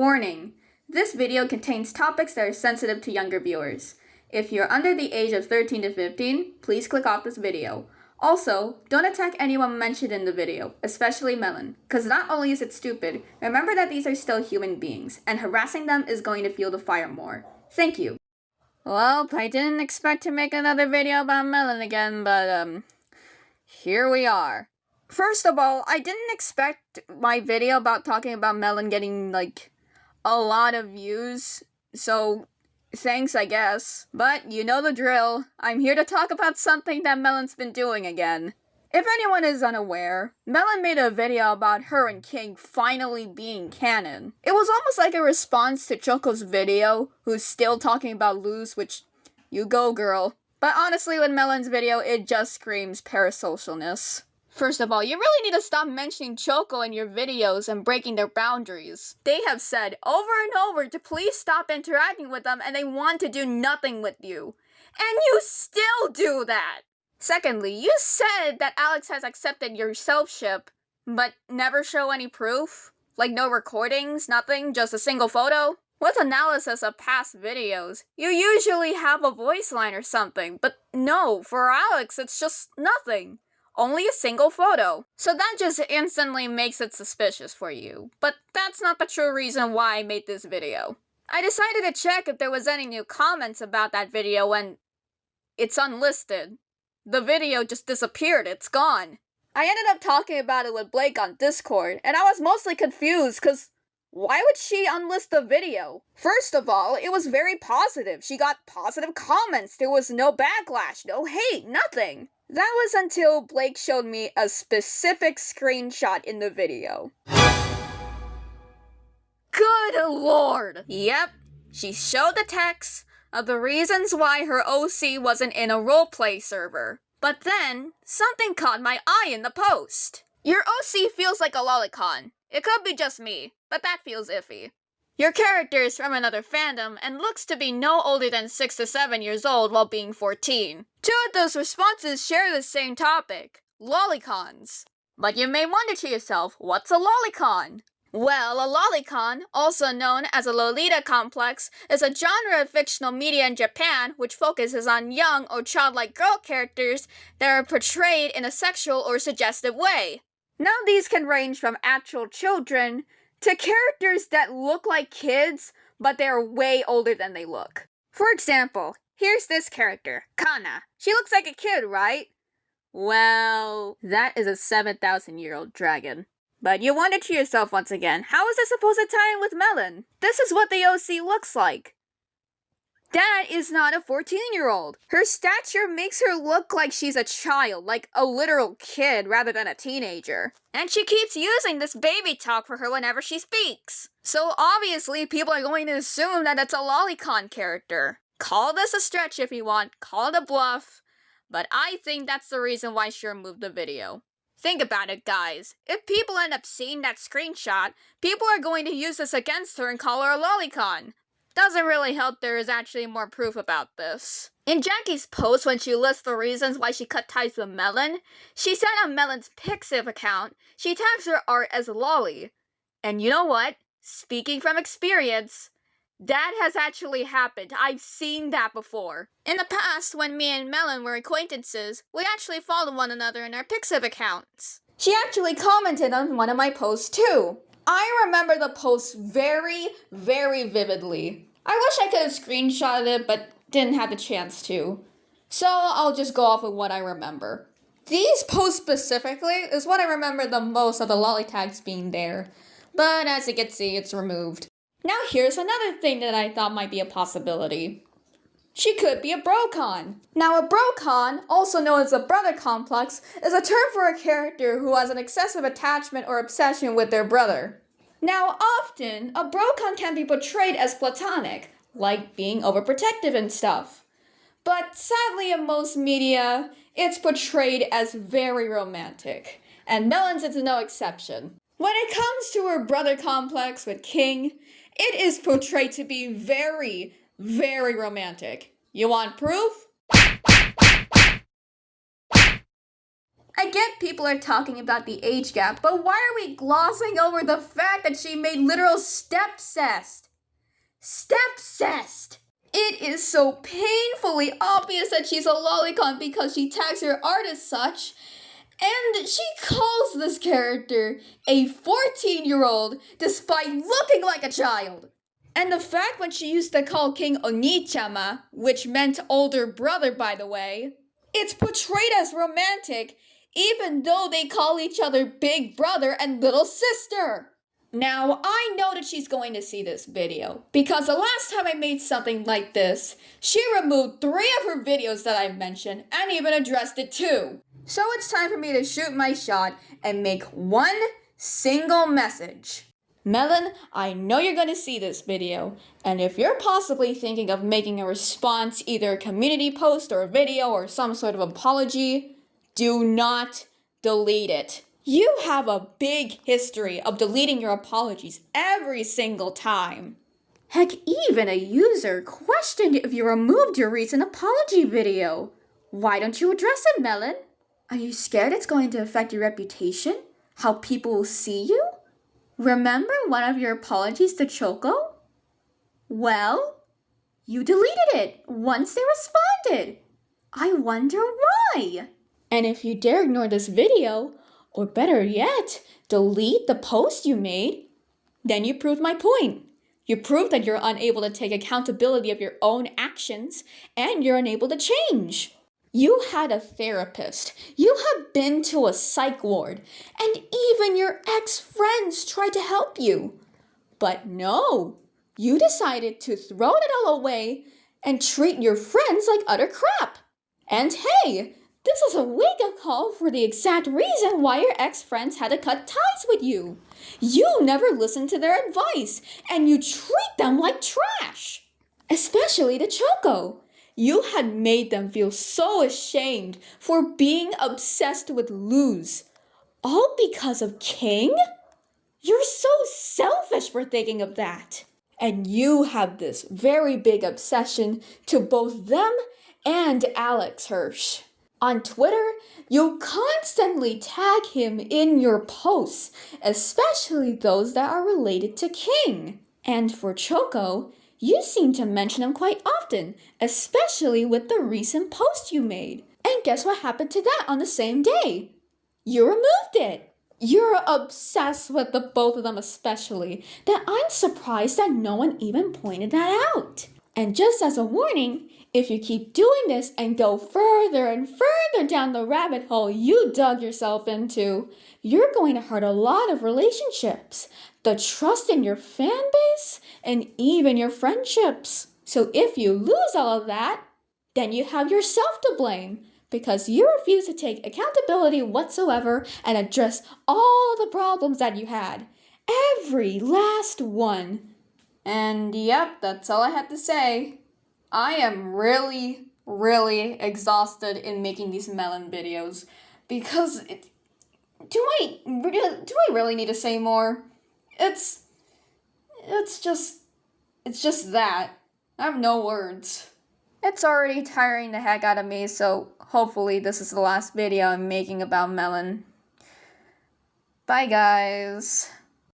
Warning: this video contains topics that are sensitive to younger viewers. If you're under the age of 13 to 15, please click off this video. Also, don't attack anyone mentioned in the video, especially Mellon, because not only is it stupid, remember that these are still human beings, and harassing them is going to fuel the fire more. Thank you. Well, I didn't expect to make another video about Mellon again, but here we are. First of all, I didn't expect my video about talking about Mellon getting, a lot of views, so thanks, I guess. But you know the drill. I'm here to talk about something that Mellon's been doing again. If anyone is unaware, Mellon made a video about her and King finally being canon. It was almost like a response to Choco's video, who's still talking about Luz, which, you go girl. But honestly, with Mellon's video, it just screams parasocialness. First of all, you really need to stop mentioning Choco in your videos and breaking their boundaries. They have said over and over to please stop interacting with them and they want to do nothing with you. And you still do that! Secondly, you said that Alex has accepted your self-ship, but never show any proof? Like no recordings, nothing, just a single photo? With analysis of past videos, you usually have a voice line or something, but no, for Alex it's just nothing. Only a single photo. So that just instantly makes it suspicious for you. But that's not the true reason why I made this video. I decided to check if there was any new comments about that video and it's unlisted. The video just disappeared, it's gone. I ended up talking about it with Blake on Discord, and I was mostly confused because why would she unlist the video? First of all, it was very positive. She got positive comments. There was no backlash, no hate, nothing. That was until Blake showed me a specific screenshot in the video. Good lord! Yep, she showed the text of the reasons why her OC wasn't in a roleplay server. But then, something caught my eye in the post. Your OC feels like a lollycon. It could be just me, but that feels iffy. Your character is from another fandom and looks to be no older than 6 to 7 years old while being 14. Two of those responses share the same topic, lollycons. But you may wonder to yourself, what's a lollycon? Well, a lollycon, also known as a Lolita complex, is a genre of fictional media in Japan which focuses on young or childlike girl characters that are portrayed in a sexual or suggestive way. Now these can range from actual children to characters that look like kids, but they're way older than they look. For example, here's this character, Kana. She looks like a kid, right? Well, that is a 7,000-year-old dragon. But you wonder to yourself once again, how is this supposed to tie in with Mellon? This is what the OC looks like. That is not a 14-year-old. Her stature makes her look like she's a child, like a literal kid rather than a teenager. And she keeps using this baby talk for her whenever she speaks. So obviously people are going to assume that it's a lollycon character. Call this a stretch if you want, call it a bluff, but I think that's the reason why she removed the video. Think about it, guys. If people end up seeing that screenshot, people are going to use this against her and call her a lollycon. Doesn't really help there is actually more proof about this. In Jackie's post when she lists the reasons why she cut ties with Mellon, she said on Mellon's Pixiv account, she tags her art as lolly. And you know what? Speaking from experience, that has actually happened. I've seen that before. In the past, when me and Mellon were acquaintances, we actually followed one another in our Pixiv accounts. She actually commented on one of my posts too. I remember the post very, very vividly. I wish I could have screenshotted it, but didn't have the chance to. So I'll just go off with what I remember. These posts specifically is what I remember the most of the lolly tags being there. But as you can see, it's removed. Now here's another thing that I thought might be a possibility. She could be a brocon. Now a brocon, also known as a brother complex, is a term for a character who has an excessive attachment or obsession with their brother. Now often, a brocon can be portrayed as platonic, like being overprotective and stuff. But sadly in most media, it's portrayed as very romantic, and Mellon's is no exception. When it comes to her brother complex with King, it is portrayed to be very, very romantic. You want proof? I I get people are talking about the age gap, but why are we glossing over the fact that she made literal step-cest? Step-cest! It is so painfully obvious that she's a lollycon because she tags her art as such, and she calls this character a 14-year-old despite looking like a child. And the fact when she used to call King Onichama, which meant older brother by the way, it's portrayed as romantic even though they call each other big brother and little sister. Now, I know that she's going to see this video, because the last time I made something like this, she removed 3 of her videos that I've mentioned, and even addressed it too. So it's time for me to shoot my shot and make one single message. Mellon, I know you're going to see this video, and if you're possibly thinking of making a response, either a community post or a video or some sort of apology, do not delete it. You have a big history of deleting your apologies every single time. Heck, even a user questioned if you removed your recent apology video. Why don't you address it, Mellon? Are you scared it's going to affect your reputation? How people will see you? Remember one of your apologies to Choco? Well, you deleted it once they responded. I wonder why. And if you dare ignore this video, or better yet, delete the post you made, then you proved my point. You proved that you're unable to take accountability of your own actions, and you're unable to change. You had a therapist, you have been to a psych ward, and even your ex-friends tried to help you. But no, you decided to throw it all away and treat your friends like utter crap. And hey, this is a wake-up call for the exact reason why your ex-friends had to cut ties with you. You never listened to their advice, and you treat them like trash. Especially to Choco. You had made them feel so ashamed for being obsessed with Luz. All because of King? You're so selfish for thinking of that. And you have this very big obsession to both them and Alex Hirsch. On Twitter, you constantly tag him in your posts, especially those that are related to King. And for Choco, you seem to mention him quite often, especially with the recent post you made. And guess what happened to that on the same day? You removed it. You're obsessed with the both of them especially, that I'm surprised that no one even pointed that out. And just as a warning, if you keep doing this and go further and further down the rabbit hole you dug yourself into, you're going to hurt a lot of relationships, the trust in your fan base, and even your friendships. So if you lose all of that, then you have yourself to blame, because you refuse to take accountability whatsoever and address all the problems that you had. Every last one. And yep, that's all I have to say. I am really, really exhausted in making these Mellon videos, because do I really need to say more? It's just that. I have no words. It's already tiring the heck out of me, so hopefully this is the last video I'm making about Mellon. Bye guys.